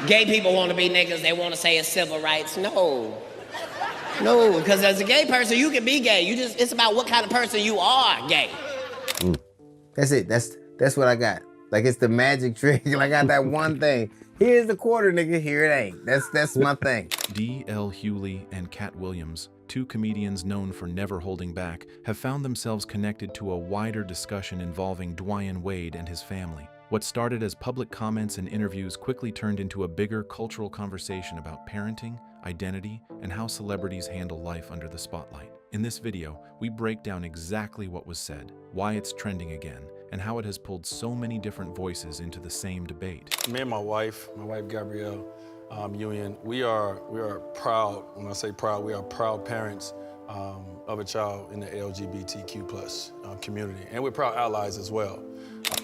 Gay people want to be niggas. They want to say it's civil rights. No, because as a gay person, you can be gay. It's about what kind of person you are gay. That's it. That's what I got. Like, it's the magic trick. Like, I got that one thing. Here's the quarter, nigga. Here it ain't. That's my thing. D.L. Hughley and Katt Williams, two comedians known for never holding back, have found themselves connected to a wider discussion involving Dwyane Wade and his family. What started as public comments and interviews quickly turned into a bigger cultural conversation about parenting, identity, and how celebrities handle life under the spotlight. In this video, we break down exactly what was said, why it's trending again, and how it has pulled so many different voices into the same debate. Me and my wife Gabrielle Union, we are proud. When I say proud, we are proud parents of a child in the LGBTQ+ community, and we're proud allies as well.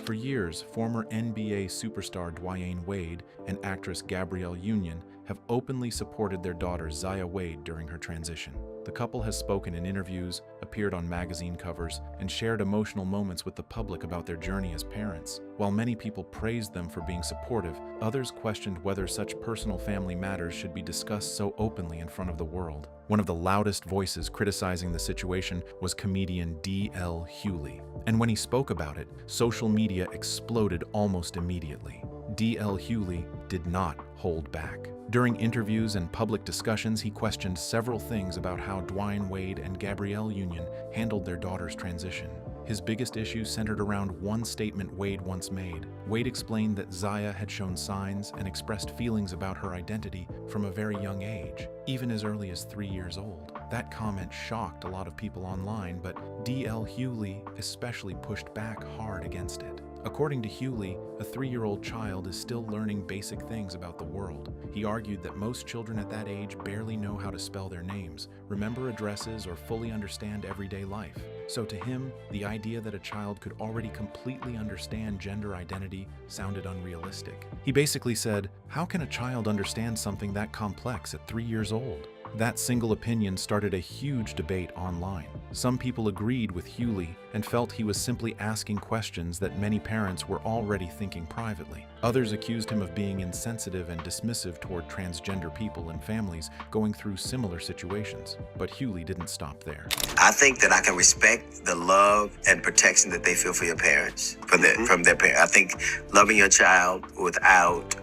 For years, former NBA superstar Dwyane Wade and actress Gabrielle Union have openly supported their daughter Dwyane Wade during her transition. The couple has spoken in interviews, appeared on magazine covers, and shared emotional moments with the public about their journey as parents. While many people praised them for being supportive, others questioned whether such personal family matters should be discussed so openly in front of the world. One of the loudest voices criticizing the situation was comedian D.L. Hughley. And when he spoke about it, social media exploded almost immediately. D.L. Hughley did not hold back. During interviews and public discussions, he questioned several things about how Dwyane Wade and Gabrielle Union handled their daughter's transition. His biggest issue centered around one statement Wade once made. Wade explained that Zaya had shown signs and expressed feelings about her identity from a very young age, even as early as 3 years old. That comment shocked a lot of people online, but D.L. Hughley especially pushed back hard against it. According to Hughley, a 3-year-old child is still learning basic things about the world. He argued that most children at that age barely know how to spell their names, remember addresses, or fully understand everyday life. So to him, the idea that a child could already completely understand gender identity sounded unrealistic. He basically said, how can a child understand something that complex at 3 years old? That single opinion started a huge debate online. Some people agreed with Hughley and felt he was simply asking questions that many parents were already thinking privately. Others accused him of being insensitive and dismissive toward transgender people and families going through similar situations. But Hughley didn't stop there. I think that I can respect the love and protection that they feel for your parents, from their parents. I think loving your child without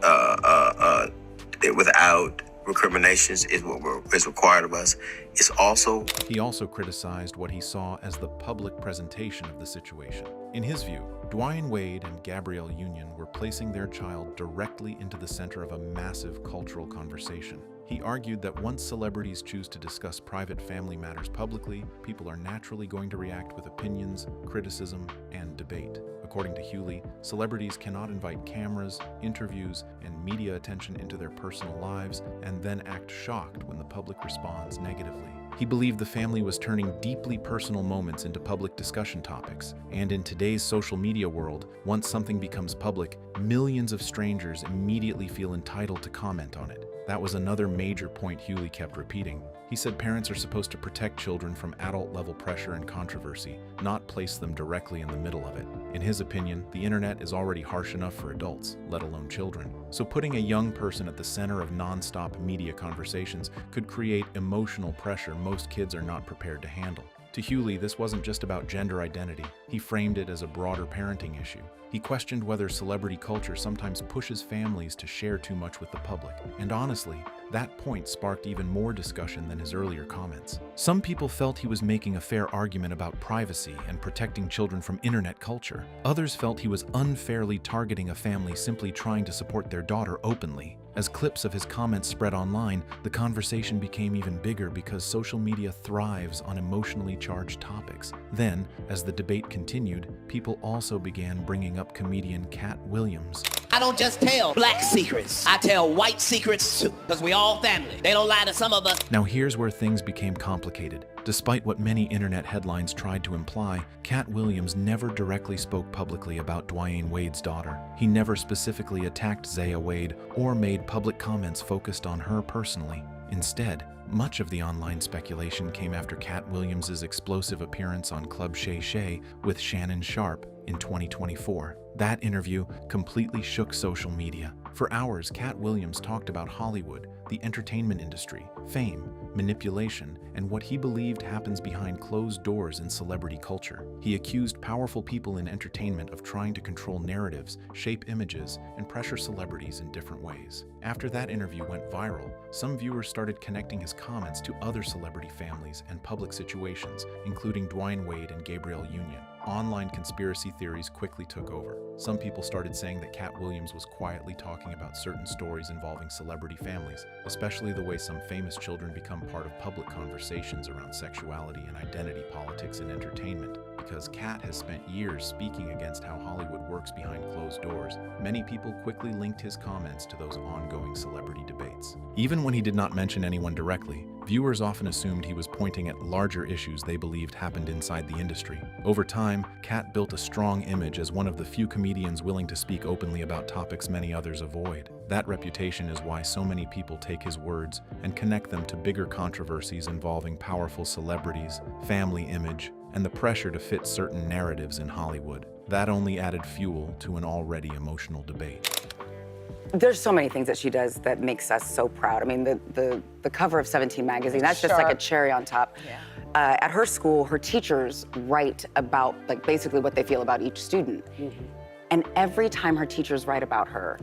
recriminations is what is required of us. He also criticized what he saw as the public presentation of the situation. In his view, Dwyane Wade and Gabrielle Union were placing their child directly into the center of a massive cultural conversation. He argued that once celebrities choose to discuss private family matters publicly, people are naturally going to react with opinions, criticism, and debate. According to Hughley, celebrities cannot invite cameras, interviews, and media attention into their personal lives and then act shocked when the public responds negatively. He believed the family was turning deeply personal moments into public discussion topics. And in today's social media world, once something becomes public, millions of strangers immediately feel entitled to comment on it. That was another major point Hughley kept repeating. He said parents are supposed to protect children from adult-level pressure and controversy, not place them directly in the middle of it. In his opinion, the internet is already harsh enough for adults, let alone children. So putting a young person at the center of non-stop media conversations could create emotional pressure most kids are not prepared to handle. To Hughley, this wasn't just about gender identity. He framed it as a broader parenting issue. He questioned whether celebrity culture sometimes pushes families to share too much with the public. And honestly, that point sparked even more discussion than his earlier comments. Some people felt he was making a fair argument about privacy and protecting children from internet culture. Others felt he was unfairly targeting a family simply trying to support their daughter openly. As clips of his comments spread online, the conversation became even bigger because social media thrives on emotionally charged topics. Then, as the debate continued, people also began bringing up comedian Katt Williams. I don't just tell black secrets. I tell white secrets too, because we all family. They don't lie to some of us. Now here's where things became complicated. Despite what many internet headlines tried to imply, Katt Williams never directly spoke publicly about Dwyane Wade's daughter. He never specifically attacked Dwyane Wade or made public comments focused on her personally. Instead, much of the online speculation came after Katt Williams' explosive appearance on Club Shay Shay with Shannon Sharpe in 2024. That interview completely shook social media. For hours, Katt Williams talked about Hollywood, the entertainment industry, fame, manipulation, and what he believed happens behind closed doors in celebrity culture. He accused powerful people in entertainment of trying to control narratives, shape images, and pressure celebrities in different ways. After that interview went viral, some viewers started connecting his comments to other celebrity families and public situations, including Dwyane Wade and Gabrielle Union. Online conspiracy theories quickly took over. Some people started saying that Katt Williams was quietly talking about certain stories involving celebrity families, especially the way some famous children become part of public conversations around sexuality and identity politics in entertainment. Because Katt has spent years speaking against how Hollywood works behind closed doors, many people quickly linked his comments to those ongoing celebrity debates. Even when he did not mention anyone directly, viewers often assumed he was pointing at larger issues they believed happened inside the industry. Over time, Katt built a strong image as one of the few comedians willing to speak openly about topics many others avoid. That reputation is why so many people take his words and connect them to bigger controversies involving powerful celebrities, family image, and the pressure to fit certain narratives in Hollywood. That only added fuel to an already emotional debate. There's so many things that she does that makes us so proud. I mean, the cover of 17 magazine, that's just like a cherry on top. Yeah. At her school, her teachers write about, like, basically what they feel about each student. And every time her teachers write about her,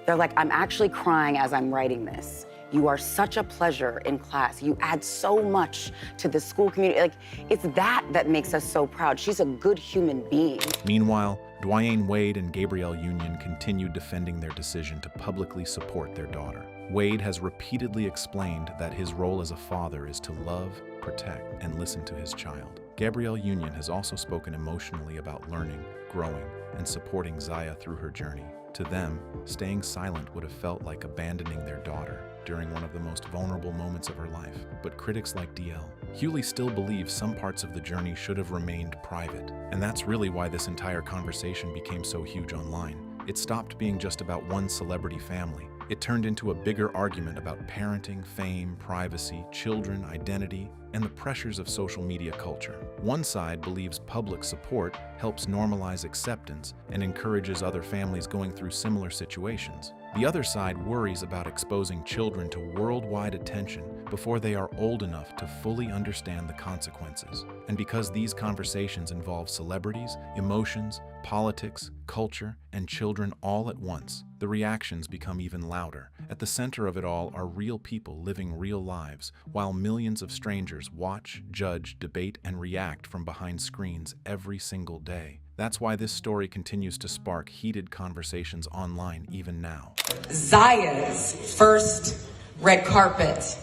they're like, I'm actually crying as I'm writing this. You are such a pleasure in class. You add so much to the school community. Like, it's that makes us so proud. She's a good human being. Meanwhile, Dwyane Wade and Gabrielle Union continued defending their decision to publicly support their daughter. Wade has repeatedly explained that his role as a father is to love, protect, and listen to his child. Gabrielle Union has also spoken emotionally about learning, growing, and supporting Zaya through her journey. To them, staying silent would have felt like abandoning their daughter during one of the most vulnerable moments of her life. But critics like DL, Hughley still believes some parts of the journey should have remained private. And that's really why this entire conversation became so huge online. It stopped being just about one celebrity family. It turned into a bigger argument about parenting, fame, privacy, children, identity, and the pressures of social media culture. One side believes public support helps normalize acceptance and encourages other families going through similar situations. The other side worries about exposing children to worldwide attention before they are old enough to fully understand the consequences. And because these conversations involve celebrities, emotions, politics, culture, and children all at once, the reactions become even louder. At the center of it all are real people living real lives, while millions of strangers watch, judge, debate, and react from behind screens every single day. That's why this story continues to spark heated conversations online even now. Zaya's first red carpet.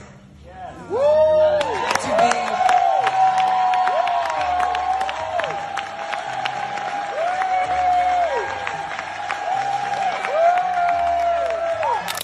To be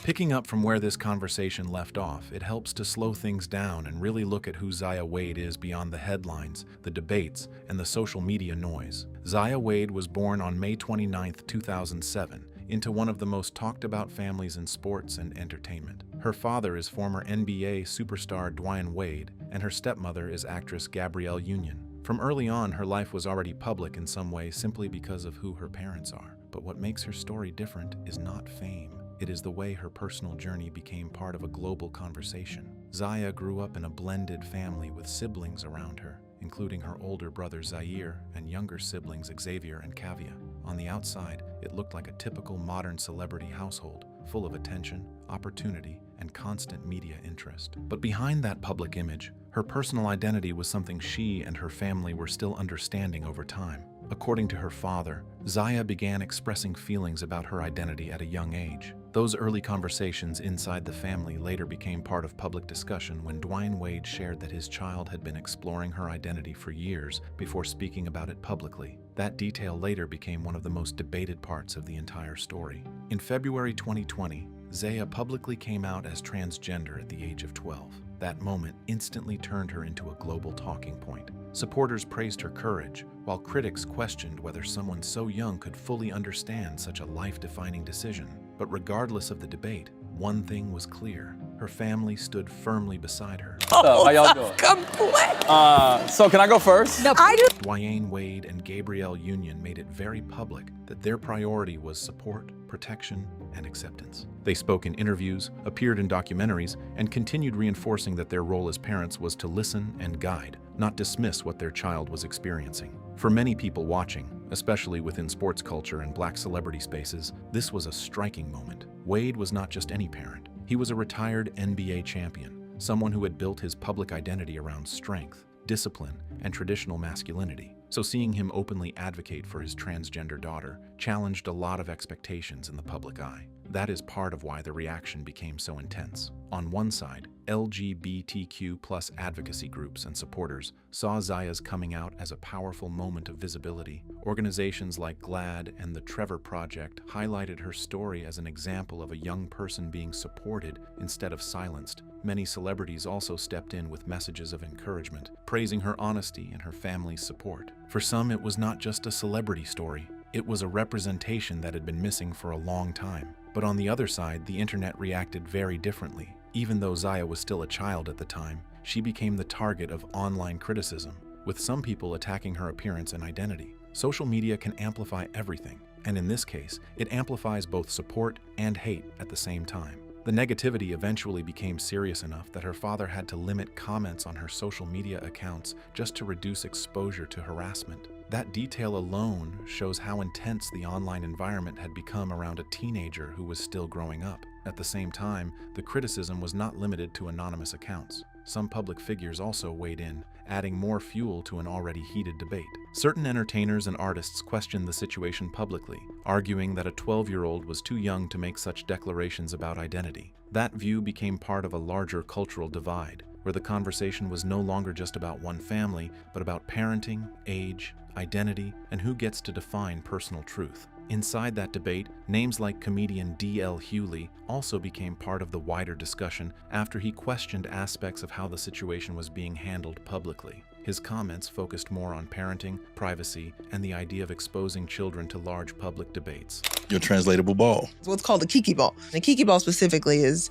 Picking up from where this conversation left off, it helps to slow things down and really look at who Zaya Wade is beyond the headlines, the debates, and the social media noise. Zaya Wade was born on May 29, 2007, into one of the most talked about families in sports and entertainment. Her father is former NBA superstar Dwyane Wade, and her stepmother is actress Gabrielle Union. From early on, her life was already public in some way simply because of who her parents are. But what makes her story different is not fame. It is the way her personal journey became part of a global conversation. Zaya grew up in a blended family with siblings around her, including her older brother Zaire and younger siblings Xavier and Kavia. On the outside, it looked like a typical modern celebrity household, full of attention, opportunity, and constant media interest. But behind that public image, her personal identity was something she and her family were still understanding over time. According to her father, Zaya began expressing feelings about her identity at a young age. Those early conversations inside the family later became part of public discussion when Dwyane Wade shared that his child had been exploring her identity for years before speaking about it publicly. That detail later became one of the most debated parts of the entire story. In February 2020, Zaya publicly came out as transgender at the age of 12. That moment instantly turned her into a global talking point. Supporters praised her courage, while critics questioned whether someone so young could fully understand such a life-defining decision. But regardless of the debate, one thing was clear. Her family stood firmly beside her. What's up? How y'all doing? So can I go first? no, I do. Dwyane Wade and Gabrielle Union made it very public that their priority was support, protection, and acceptance. They spoke in interviews, appeared in documentaries, and continued reinforcing that their role as parents was to listen and guide, not dismiss what their child was experiencing. For many people watching, especially within sports culture and Black celebrity spaces, this was a striking moment. Wade was not just any parent. He was a retired NBA champion, someone who had built his public identity around strength, discipline, and traditional masculinity. So seeing him openly advocate for his transgender daughter challenged a lot of expectations in the public eye. That is part of why the reaction became so intense. On one side, LGBTQ+ advocacy groups and supporters saw Zaya's coming out as a powerful moment of visibility. Organizations like GLAAD and the Trevor Project highlighted her story as an example of a young person being supported instead of silenced. Many celebrities also stepped in with messages of encouragement, praising her honesty and her family's support. For some, it was not just a celebrity story. It was a representation that had been missing for a long time. But on the other side, the internet reacted very differently. Even though Zaya was still a child at the time, she became the target of online criticism, with some people attacking her appearance and identity. Social media can amplify everything, and in this case, it amplifies both support and hate at the same time. The negativity eventually became serious enough that her father had to limit comments on her social media accounts just to reduce exposure to harassment. That detail alone shows how intense the online environment had become around a teenager who was still growing up. At the same time, the criticism was not limited to anonymous accounts. Some public figures also weighed in, adding more fuel to an already heated debate. Certain entertainers and artists questioned the situation publicly, arguing that a 12-year-old was too young to make such declarations about identity. That view became part of a larger cultural divide, where the conversation was no longer just about one family, but about parenting, age, identity, and who gets to define personal truth. Inside that debate, names like comedian D.L. Hughley also became part of the wider discussion after he questioned aspects of how the situation was being handled publicly. His comments focused more on parenting, privacy, and the idea of exposing children to large public debates. Your translatable ball. It's what's called a kiki ball. And a kiki ball specifically is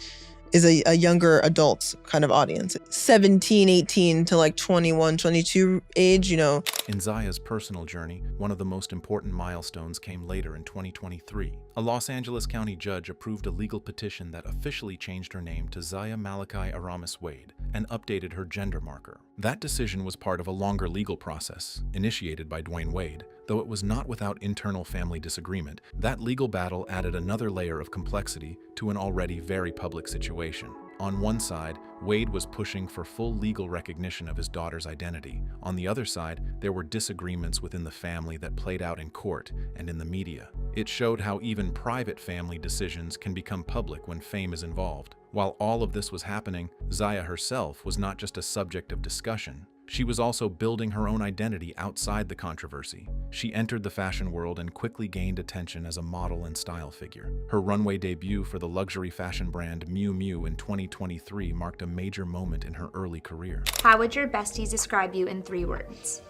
a younger adults kind of audience. 17, 18 to like 21, 22 age, you know. In Zaya's personal journey, one of the most important milestones came later in 2023. A Los Angeles County judge approved a legal petition that officially changed her name to Zaya Malachi Aramis Wade and updated her gender marker. That decision was part of a longer legal process, initiated by Dwayne Wade. Though it was not without internal family disagreement, that legal battle added another layer of complexity to an already very public situation. On one side, Wade was pushing for full legal recognition of his daughter's identity. On the other side, there were disagreements within the family that played out in court and in the media. It showed how even private family decisions can become public when fame is involved. While all of this was happening, Zaya herself was not just a subject of discussion. She was also building her own identity outside the controversy. She entered the fashion world and quickly gained attention as a model and style figure. Her runway debut for the luxury fashion brand Miu Miu in 2023 marked a major moment in her early career. How would your besties describe you in 3 words?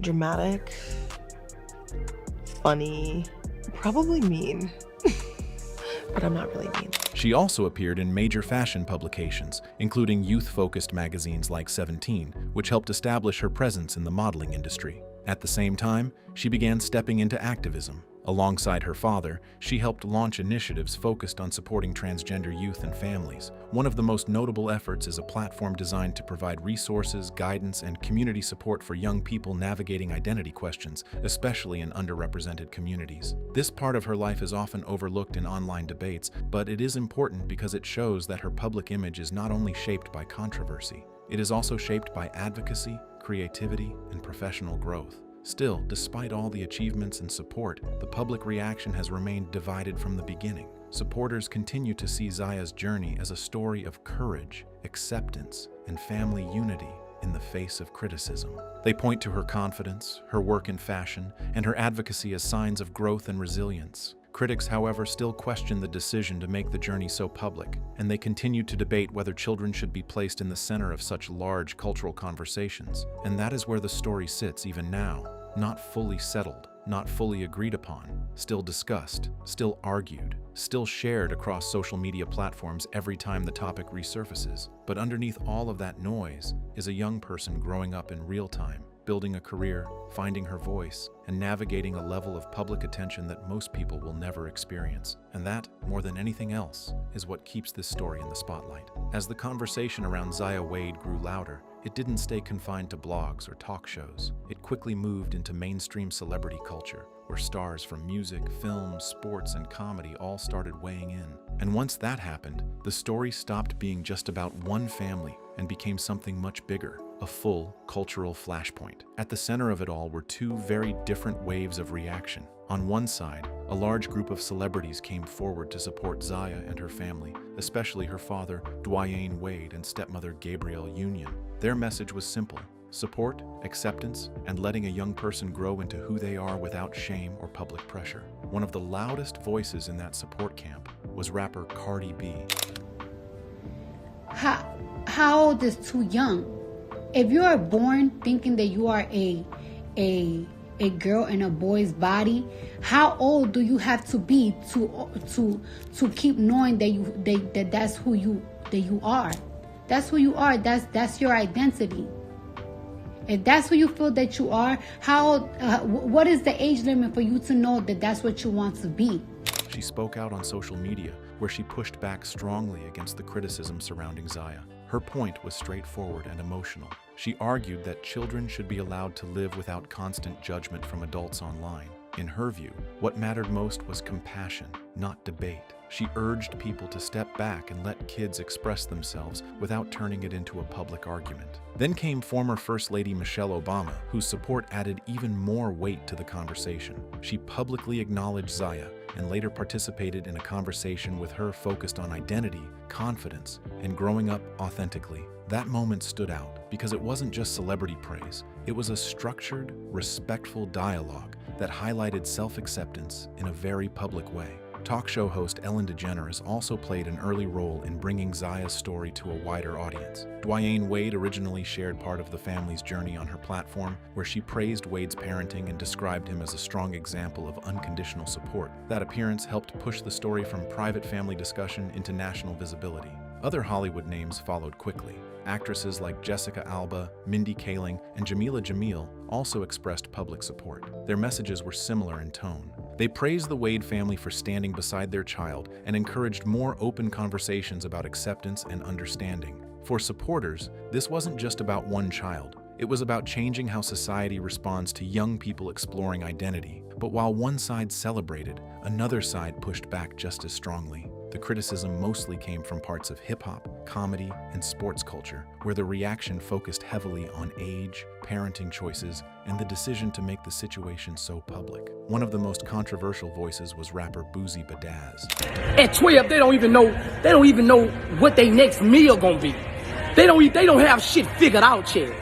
Dramatic, funny, probably mean. But I'm not really mean. She also appeared in major fashion publications, including youth-focused magazines like 17, which helped establish her presence in the modeling industry. At the same time, she began stepping into activism. Alongside her father, she helped launch initiatives focused on supporting transgender youth and families. One of the most notable efforts is a platform designed to provide resources, guidance, and community support for young people navigating identity questions, especially in underrepresented communities. This part of her life is often overlooked in online debates, but it is important because it shows that her public image is not only shaped by controversy, it is also shaped by advocacy, creativity, and professional growth. Still, despite all the achievements and support, the public reaction has remained divided from the beginning. Supporters continue to see Zaya's journey as a story of courage, acceptance, and family unity in the face of criticism. They point to her confidence, her work in fashion, and her advocacy as signs of growth and resilience. Critics, however, still question the decision to make the journey so public, and they continue to debate whether children should be placed in the center of such large cultural conversations. And that is where the story sits even now. Not fully settled, not fully agreed upon, still discussed, still argued, still shared across social media platforms every time the topic resurfaces. But underneath all of that noise is a young person growing up in real time, building a career, finding her voice, and navigating a level of public attention that most people will never experience. And that, more than anything else, is what keeps this story in the spotlight. As the conversation around Zaya Wade grew louder, it didn't stay confined to blogs or talk shows. It quickly moved into mainstream celebrity culture, where stars from music, film, sports, and comedy all started weighing in. And once that happened, the story stopped being just about one family and became something much bigger, a full cultural flashpoint. At the center of it all were two very different waves of reaction. On one side, a large group of celebrities came forward to support Zaya and her family, especially her father, Dwyane Wade, and stepmother, Gabrielle Union. Their message was simple: support, acceptance, and letting a young person grow into who they are without shame or public pressure. One of the loudest voices in that support camp was rapper Cardi B. How old is too young? If you are born thinking that you are a girl in a boy's body, how old do you have to be to keep knowing that that's who you are? That's who you are. That's your identity. If that's who you feel that you are, what is the age limit for you to know that that's what you want to be? She spoke out on social media, where she pushed back strongly against the criticism surrounding Zaya. Her point was straightforward and emotional. She argued that children should be allowed to live without constant judgment from adults online. In her view, what mattered most was compassion, not debate. She urged people to step back and let kids express themselves without turning it into a public argument. Then came former First Lady Michelle Obama, whose support added even more weight to the conversation. She publicly acknowledged Zaya and later participated in a conversation with her focused on identity, confidence, and growing up authentically. That moment stood out because it wasn't just celebrity praise. It was a structured, respectful dialogue that highlighted self-acceptance in a very public way. Talk show host Ellen DeGeneres also played an early role in bringing Zaya's story to a wider audience. Dwyane Wade originally shared part of the family's journey on her platform, where she praised Wade's parenting and described him as a strong example of unconditional support. That appearance helped push the story from private family discussion into national visibility. Other Hollywood names followed quickly. Actresses like Jessica Alba, Mindy Kaling, and Jamila Jamil also expressed public support. Their messages were similar in tone. They praised the Wade family for standing beside their child and encouraged more open conversations about acceptance and understanding. For supporters, this wasn't just about one child. It was about changing how society responds to young people exploring identity. But while one side celebrated, another side pushed back just as strongly. The criticism mostly came from parts of hip-hop, comedy, and sports culture, where the reaction focused heavily on age, parenting choices, and the decision to make the situation so public. One of the most controversial voices was rapper Boosie Badazz. At 12, they don't even know what their next meal gonna be. They don't have shit figured out yet.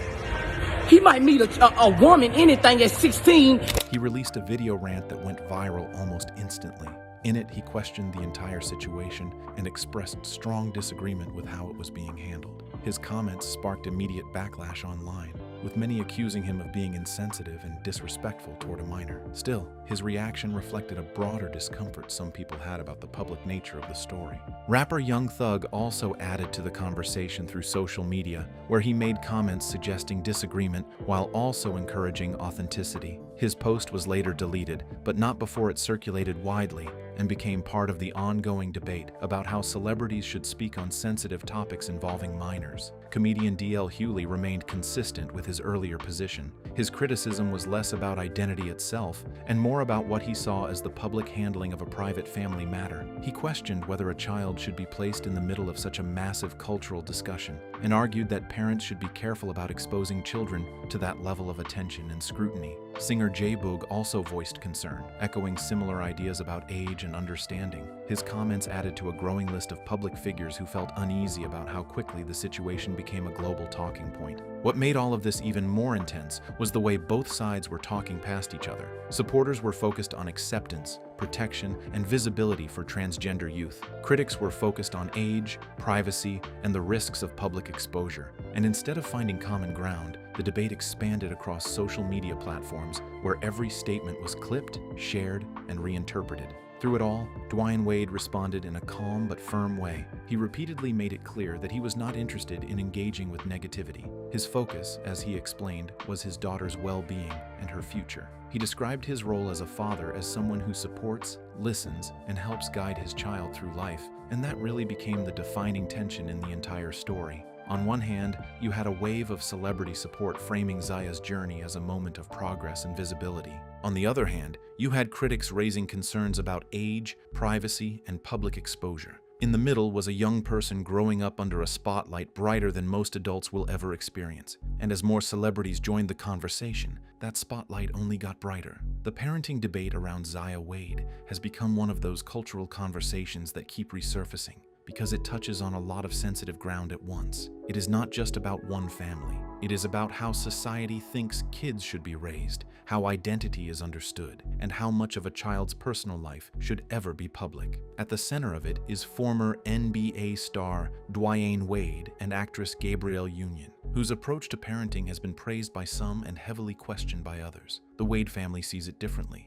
He might meet a woman, anything at 16. He released a video rant that went viral almost instantly. In it, he questioned the entire situation and expressed strong disagreement with how it was being handled. His comments sparked immediate backlash online, with many accusing him of being insensitive and disrespectful toward a minor. Still, his reaction reflected a broader discomfort some people had about the public nature of the story. Rapper Young Thug also added to the conversation through social media, where he made comments suggesting disagreement while also encouraging authenticity. His post was later deleted, but not before it circulated widely and became part of the ongoing debate about how celebrities should speak on sensitive topics involving minors. Comedian D.L. Hughley remained consistent with his earlier position. His criticism was less about identity itself and more about what he saw as the public handling of a private family matter. He questioned whether a child should be placed in the middle of such a massive cultural discussion and argued that parents should be careful about exposing children to that level of attention and scrutiny. Singer J. Boog also voiced concern, echoing similar ideas about age and understanding. His comments added to a growing list of public figures who felt uneasy about how quickly the situation became a global talking point. What made all of this even more intense was the way both sides were talking past each other. Supporters were focused on acceptance, protection, and visibility for transgender youth. Critics were focused on age, privacy, and the risks of public exposure. And instead of finding common ground, the debate expanded across social media platforms where every statement was clipped, shared, and reinterpreted. Through it all, Dwyane Wade responded in a calm but firm way. He repeatedly made it clear that he was not interested in engaging with negativity. His focus, as he explained, was his daughter's well-being and her future. He described his role as a father as someone who supports, listens, and helps guide his child through life, and that really became the defining tension in the entire story. On one hand, you had a wave of celebrity support framing Zaya's journey as a moment of progress and visibility. On the other hand, you had critics raising concerns about age, privacy, and public exposure. In the middle was a young person growing up under a spotlight brighter than most adults will ever experience. And as more celebrities joined the conversation, that spotlight only got brighter. The parenting debate around Zaya Wade has become one of those cultural conversations that keep resurfacing, because it touches on a lot of sensitive ground at once. It is not just about one family. It is about how society thinks kids should be raised, how identity is understood, and how much of a child's personal life should ever be public. At the center of it is former NBA star Dwyane Wade and actress Gabrielle Union, whose approach to parenting has been praised by some and heavily questioned by others. The Wade family sees it differently.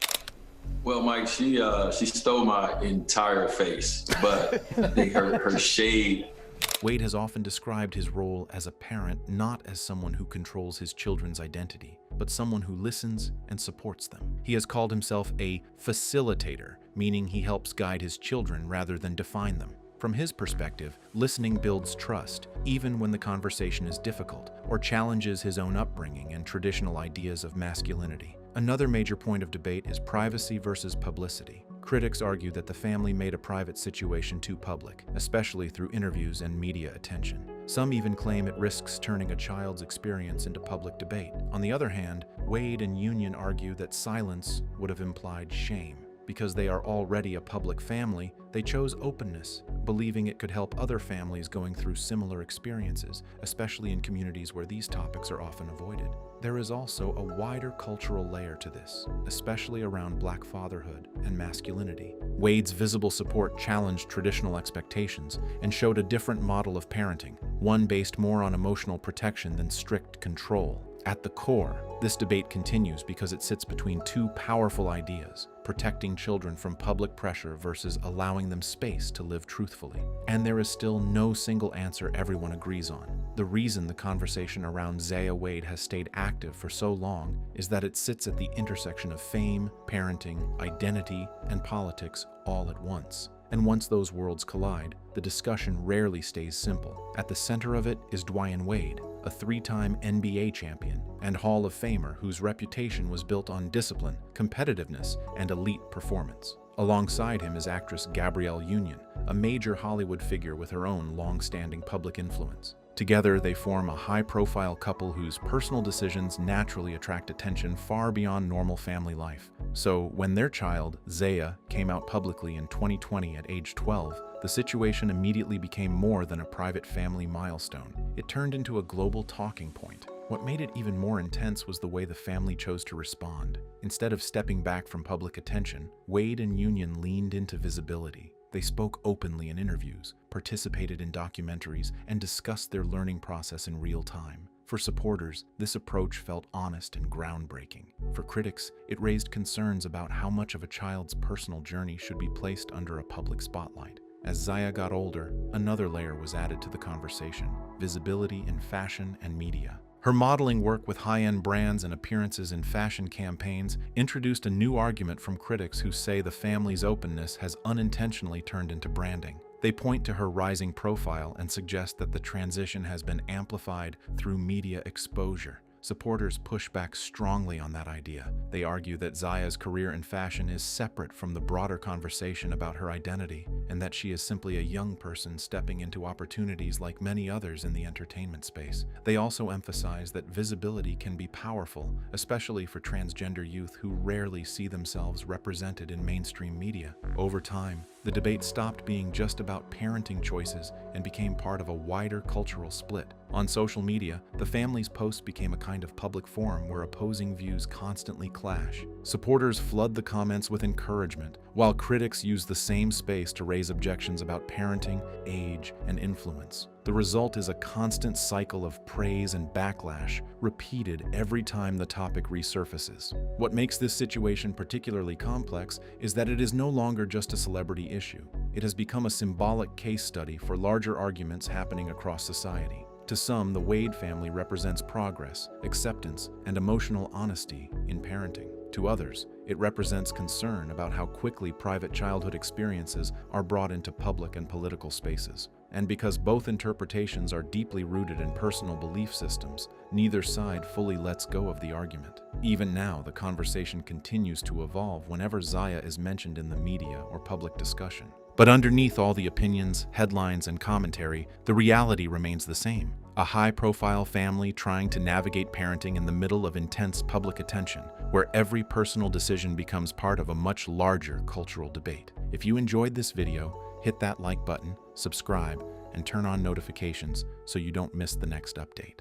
Well, Mike, she stole my entire face, but I think her shade. Wade has often described his role as a parent not as someone who controls his children's identity, but someone who listens and supports them. He has called himself a facilitator, meaning he helps guide his children rather than define them. From his perspective, listening builds trust, even when the conversation is difficult or challenges his own upbringing and traditional ideas of masculinity. Another major point of debate is privacy versus publicity. Critics argue that the family made a private situation too public, especially through interviews and media attention. Some even claim it risks turning a child's experience into public debate. On the other hand, Wade and Union argue that silence would have implied shame. Because they are already a public family, they chose openness, believing it could help other families going through similar experiences, especially in communities where these topics are often avoided. There is also a wider cultural layer to this, especially around Black fatherhood and masculinity. Wade's visible support challenged traditional expectations and showed a different model of parenting, one based more on emotional protection than strict control. At the core, this debate continues because it sits between two powerful ideas: protecting children from public pressure versus allowing them space to live truthfully. And there is still no single answer everyone agrees on. The reason the conversation around Zaya Wade has stayed active for so long is that it sits at the intersection of fame, parenting, identity, and politics all at once. And once those worlds collide, the discussion rarely stays simple. At the center of it is Dwyane Wade, a three-time NBA champion and Hall of Famer whose reputation was built on discipline, competitiveness, and elite performance. Alongside him is actress Gabrielle Union, a major Hollywood figure with her own long-standing public influence. Together, they form a high-profile couple whose personal decisions naturally attract attention far beyond normal family life. So, when their child, Zaya, came out publicly in 2020 at age 12, the situation immediately became more than a private family milestone. It turned into a global talking point. What made it even more intense was the way the family chose to respond. Instead of stepping back from public attention, Wade and Union leaned into visibility. They spoke openly in interviews, participated in documentaries, and discussed their learning process in real time. For supporters, this approach felt honest and groundbreaking. For critics, it raised concerns about how much of a child's personal journey should be placed under a public spotlight. As Zaya got older, another layer was added to the conversation: visibility in fashion and media. Her modeling work with high-end brands and appearances in fashion campaigns introduced a new argument from critics who say the family's openness has unintentionally turned into branding. They point to her rising profile and suggest that the transition has been amplified through media exposure. Supporters push back strongly on that idea. They argue that Zaya's career in fashion is separate from the broader conversation about her identity, and that she is simply a young person stepping into opportunities like many others in the entertainment space. They also emphasize that visibility can be powerful, especially for transgender youth who rarely see themselves represented in mainstream media. Over time, the debate stopped being just about parenting choices and became part of a wider cultural split. On social media, the family's posts became a kind of public forum where opposing views constantly clash. Supporters flood the comments with encouragement, while critics use the same space to raise objections about parenting, age, and influence. The result is a constant cycle of praise and backlash, repeated every time the topic resurfaces. What makes this situation particularly complex is that it is no longer just a celebrity issue. It has become a symbolic case study for larger arguments happening across society. To some, the Wade family represents progress, acceptance, and emotional honesty in parenting. To others, it represents concern about how quickly private childhood experiences are brought into public and political spaces. And because both interpretations are deeply rooted in personal belief systems, neither side fully lets go of the argument. Even now, the conversation continues to evolve whenever Zaya is mentioned in the media or public discussion. But underneath all the opinions, headlines, and commentary, the reality remains the same. A high-profile family trying to navigate parenting in the middle of intense public attention, where every personal decision becomes part of a much larger cultural debate. If you enjoyed this video, hit that like button, subscribe, and turn on notifications so you don't miss the next update.